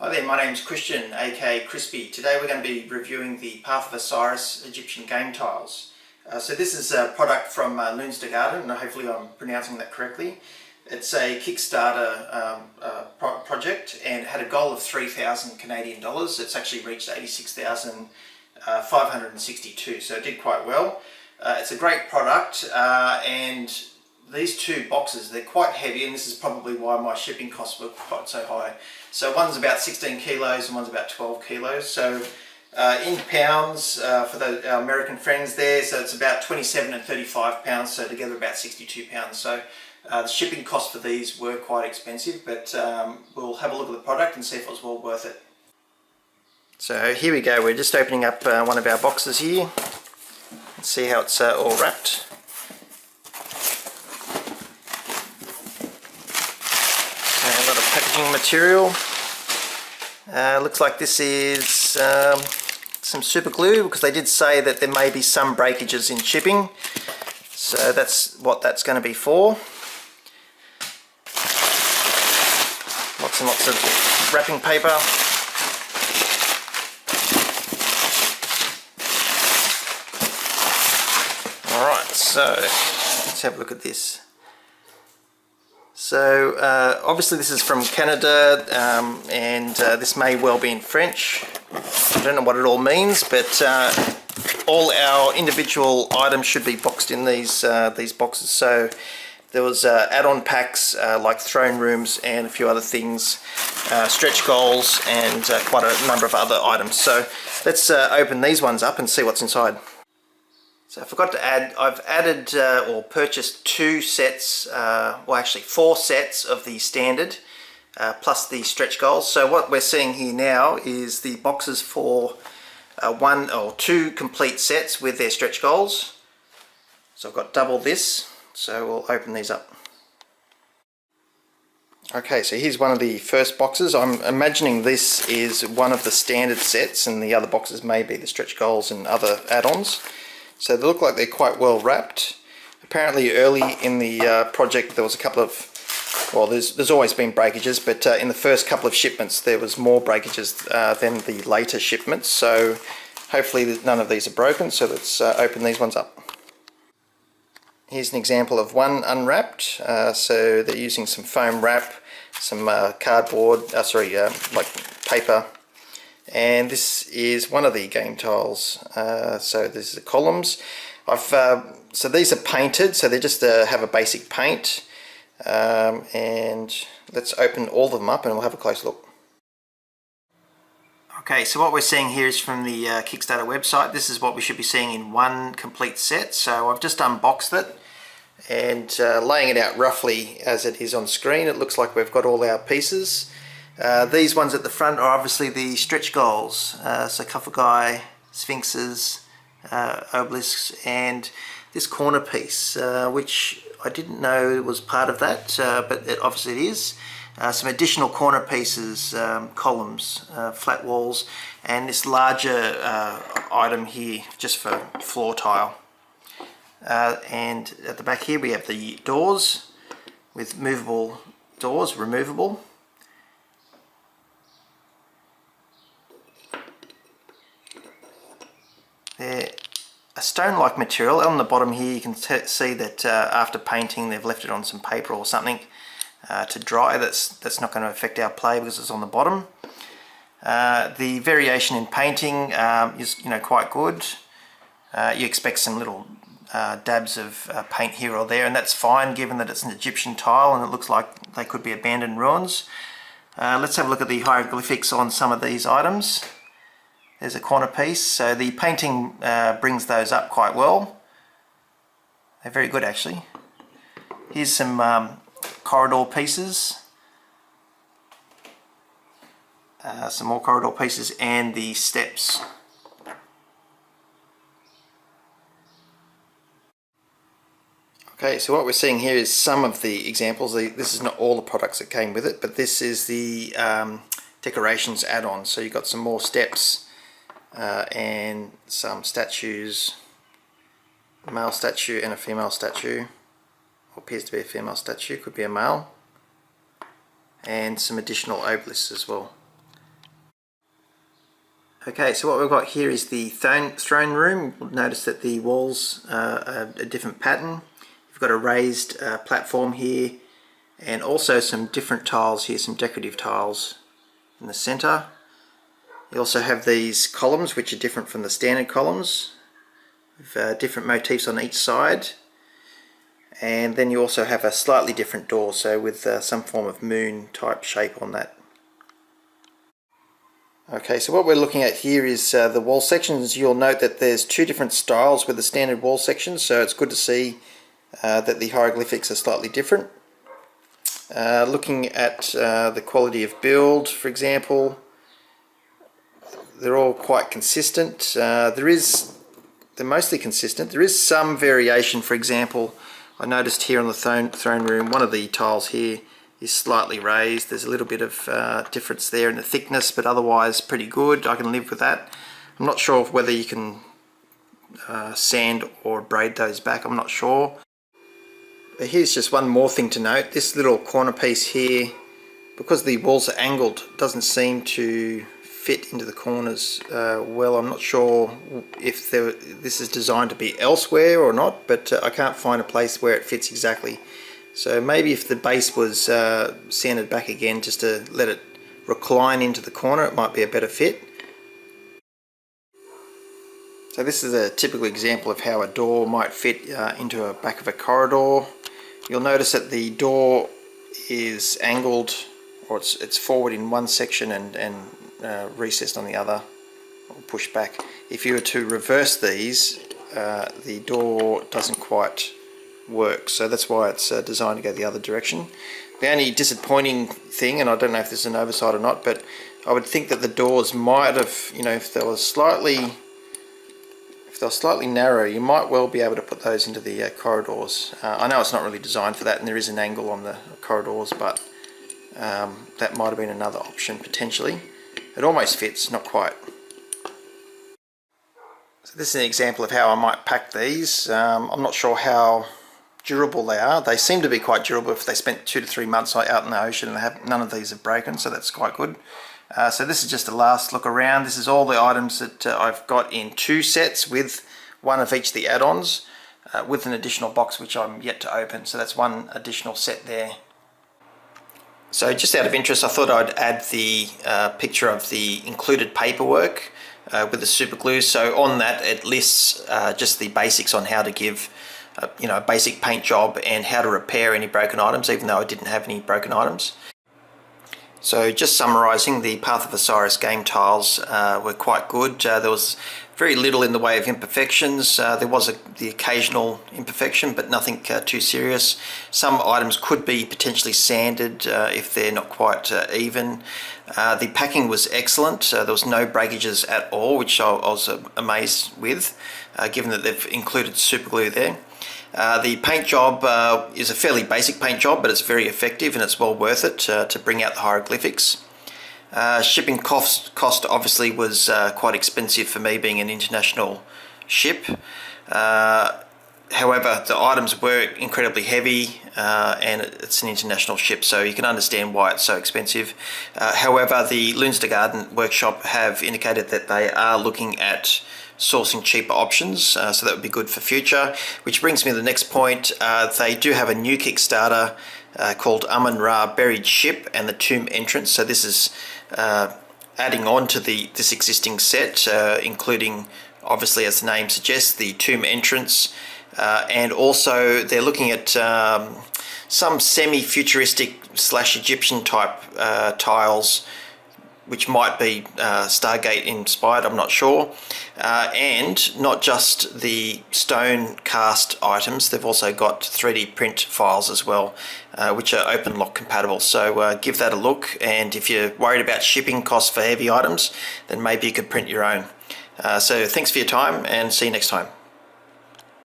Hi there, my name's Christian, aka Krispy. Today we're going to be reviewing the Path of Osiris Egyptian Game Tiles. So this is a product from Lunesdargent, and hopefully I'm pronouncing that correctly. It's a Kickstarter project and had a goal of 3,000 Canadian dollars. It's actually reached 86,562, so it did quite well. It's a great product, and these two boxes, they're quite heavy, and this is probably why my shipping costs were quite so high. So one's about 16 kilos and one's about 12 kilos. So in pounds, for our American friends there, so it's about 27 and 35 pounds, so together about 62 pounds. So the shipping costs for these were quite expensive, but we'll have a look at the product and see if it was well worth it. So here we go, we're just opening up one of our boxes here. Let's see how it's all wrapped. A lot of packaging material. Looks like this is some super glue, because they did say that there may be some breakages in shipping. So that's what that's going to be for. Lots and lots of wrapping paper. Alright, so let's have a look at this. So obviously this is from Canada, and this may well be in French. I don't know what it all means, but all our individual items should be boxed in these boxes. So there was add-on packs like throne rooms and a few other things, stretch goals, and quite a number of other items. So let's open these ones up and see what's inside. So I forgot to add, I've added or purchased two sets, well actually 4 sets of the standard, plus the stretch goals. So what we're seeing here now is the boxes for 1 or 2 complete sets with their stretch goals. So I've got double this, so we'll open these up. Okay, so here's one of the first boxes. I'm imagining this is one of the standard sets, and the other boxes may be the stretch goals and other add-ons. So they look like they're quite well wrapped. Apparently early in the project there was a couple of, well there's always been breakages, but in the first couple of shipments there was more breakages than the later shipments. So hopefully none of these are broken, so let's open these ones up. Here's an example of one unwrapped. So they're using some foam wrap, some cardboard, like paper. And this is one of the game tiles. So this is the columns. So these are painted, so they just have a basic paint. And let's open all of them up and we'll have a close look. Okay, so what we're seeing here is from the Kickstarter website. This is what we should be seeing in one complete set. So I've just unboxed it, and laying it out roughly as it is on screen, it looks like we've got all our pieces. These ones at the front are obviously the stretch goals, sarcophagi, sphinxes, obelisks, and this corner piece, which I didn't know was part of that, but obviously it is. Some additional corner pieces, columns, flat walls, and this larger item here just for floor tile. And at the back here we have the doors with movable doors, removable. They're a stone-like material. On the bottom here you can see that after painting they've left it on some paper or something to dry. That's not going to affect our play because it's on the bottom. The variation in painting is quite good. You expect some little dabs of paint here or there, and that's fine given that it's an Egyptian tile and it looks like they could be abandoned ruins. Let's have a look at the hieroglyphics on some of these items. There's a corner piece, so the painting brings those up quite well. They're very good actually. Here's some corridor pieces. Some more corridor pieces and the steps. Okay, so what we're seeing here is some of the examples. This is not all the products that came with it, but this is the decorations add-on. So you've got some more steps, and some statues, a male statue and a female statue, what appears to be a female statue, could be a male, and some additional obelisks as well. Okay, so what we've got here is the throne room. You'll notice that the walls are a different pattern. You've got a raised platform here, and also some different tiles here, some decorative tiles in the center. You also have these columns which are different from the standard columns, with different motifs on each side. And then you also have a slightly different door, so with some form of moon type shape on that. Okay, so what we're looking at here is the wall sections. You'll note that there's two different styles with the standard wall sections, so it's good to see that the hieroglyphics are slightly different. Looking at the quality of build, for example, they're all quite consistent. They're mostly consistent. There is some variation. For example, I noticed here on the throne room, one of the tiles here is slightly raised. There's a little bit of difference there in the thickness, but otherwise pretty good. I can live with that. I'm not sure whether you can sand or braid those back. I'm not sure. But here's just one more thing to note. This little corner piece here, because the walls are angled, doesn't seem to fit into the corners well. I'm not sure if this is designed to be elsewhere or not, but I can't find a place where it fits exactly. So maybe if the base was sanded back again just to let it recline into the corner, it might be a better fit. So this is a typical example of how a door might fit into a back of a corridor. You'll notice that the door is angled, or it's forward in one section and recessed on the other, or pushed back. If you were to reverse these, the door doesn't quite work, so that's why it's designed to go the other direction. The only disappointing thing, and I don't know if this is an oversight or not, but I would think that the doors might have, if they were slightly narrow, you might well be able to put those into the corridors. I know it's not really designed for that, and there is an angle on the corridors, but that might have been another option potentially. It almost fits, not quite. So this is an example of how I might pack these. I'm not sure how durable they are. They seem to be quite durable if they spent 2 to 3 months out in the ocean, and none of these have broken, so that's quite good. So this is just a last look around. This is all the items that I've got in 2 sets with one of each of the add-ons, with an additional box which I'm yet to open, so that's one additional set there. So just out of interest, I thought I'd add the picture of the included paperwork with the super glue. So on that it lists just the basics on how to give a basic paint job and how to repair any broken items, even though I didn't have any broken items. So just summarising, the Path of Osiris game tiles were quite good. There was very little in the way of imperfections. There was the occasional imperfection, but nothing too serious. Some items could be potentially sanded if they're not quite even. The packing was excellent. There was no breakages at all, which I was amazed with, given that they've included super glue there. The paint job is a fairly basic paint job, but it's very effective and it's well worth it to bring out the hieroglyphics. Shipping cost obviously was quite expensive for me, being an international ship. However, the items were incredibly heavy and it's an international ship, so you can understand why it's so expensive. However, the Lunesdargent Workshop have indicated that they are looking at sourcing cheaper options, so that would be good for future. Which brings me to the next point. They do have a new Kickstarter called Amun-Ra Buried Ship and the Tomb Entrance. So this is adding on to this existing set, including, obviously as the name suggests, the Tomb Entrance, and also they're looking at some semi-futuristic / Egyptian type tiles, which might be Stargate inspired, I'm not sure. And not just the stone cast items, they've also got 3D print files as well, which are open lock compatible. So give that a look, and if you're worried about shipping costs for heavy items, then maybe you could print your own. So thanks for your time, and see you next time.